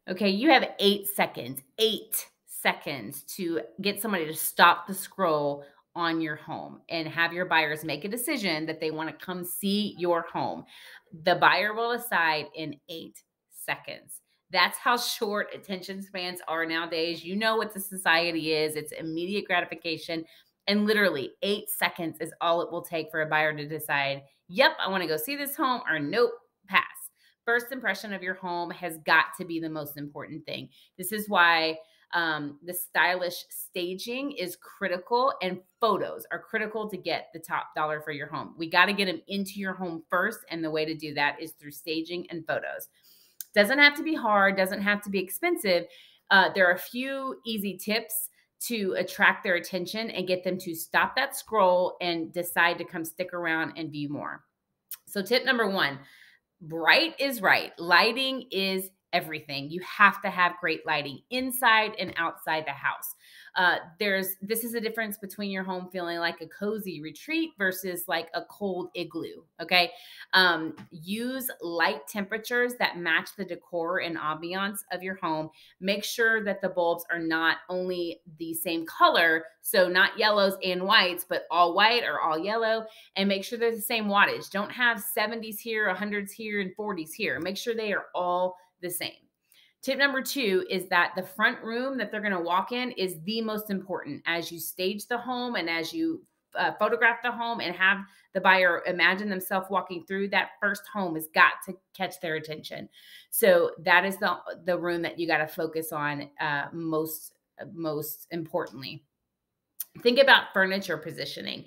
Okay, you have 8 seconds to get somebody to stop the scroll on your home and have your buyers make a decision that they want to come see your home. The buyer will decide in 8 seconds. That's how short attention spans are nowadays. You know what the society is, it's immediate gratification. And literally, 8 seconds is all it will take for a buyer to decide, yep, I want to go see this home, or nope, pass. First impression of your home has got to be the most important thing. This is why the stylish staging is critical, and photos are critical to get the top dollar for your home. We got to get them into your home first, and the way to do that is through staging and photos. Doesn't have to be hard, doesn't have to be expensive. There are a few easy tips to attract their attention and get them to stop that scroll and decide to come stick around and view more. So, tip number one: bright is right. Lighting is everything. You have to have great lighting inside and outside the house. This is a difference between your home feeling like a cozy retreat versus like a cold igloo. Okay. Use light temperatures that match the decor and ambiance of your home. Make sure that the bulbs are not only the same color, so not yellows and whites, but all white or all yellow, and make sure they're the same wattage. Don't have 70s here, 100s here, and 40s here. Make sure they are all the same. Tip number two is that the front room that they're going to walk in is the most important. As you stage the home and as you photograph the home and have the buyer imagine themselves walking through, that first home has got to catch their attention. So that is the room that you got to focus on most importantly. Think about furniture positioning.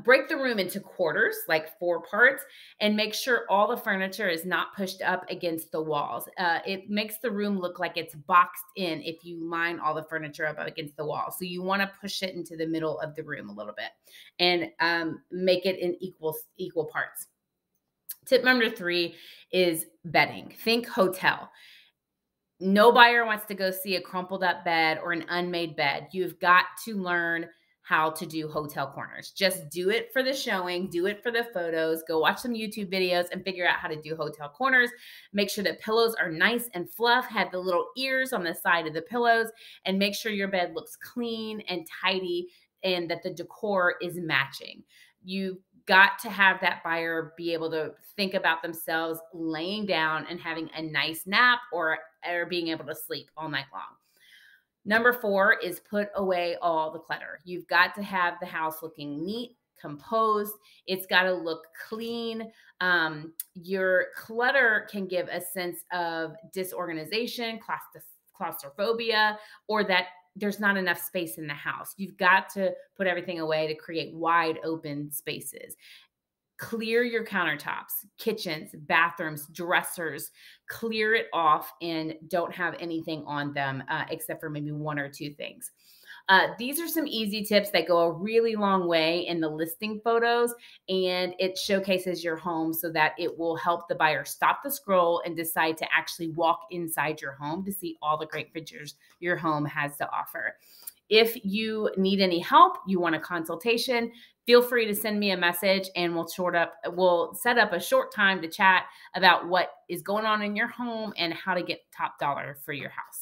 Break the room into quarters, like 4 parts, and make sure all the furniture is not pushed up against the walls. It makes the room look like it's boxed in if you line all the furniture up against the wall. So you want to push it into the middle of the room a little bit and make it in equal parts. Tip number 3 is bedding. Think hotel. No buyer wants to go see a crumpled up bed or an unmade bed. You've got to learn how to do hotel corners. Just do it for the showing, do it for the photos, go watch some YouTube videos and figure out how to do hotel corners. Make sure that pillows are nice and fluff, have the little ears on the side of the pillows, and make sure your bed looks clean and tidy and that the decor is matching. You've got to have that buyer be able to think about themselves laying down and having a nice nap or being able to sleep all night long. Number 4 is put away all the clutter. You've got to have the house looking neat, composed. It's got to look clean. Your clutter can give a sense of disorganization, claustrophobia, or that there's not enough space in the house. You've got to put everything away to create wide open spaces. Clear your countertops, kitchens, bathrooms, dressers, clear it off and don't have anything on them except for maybe 1 or 2 things. These are some easy tips that go a really long way in the listing photos, and it showcases your home so that it will help the buyer stop the scroll and decide to actually walk inside your home to see all the great features your home has to offer. If you need any help, you want a consultation, feel free to send me a message and we'll set up a short time to chat about what is going on in your home and how to get top dollar for your house.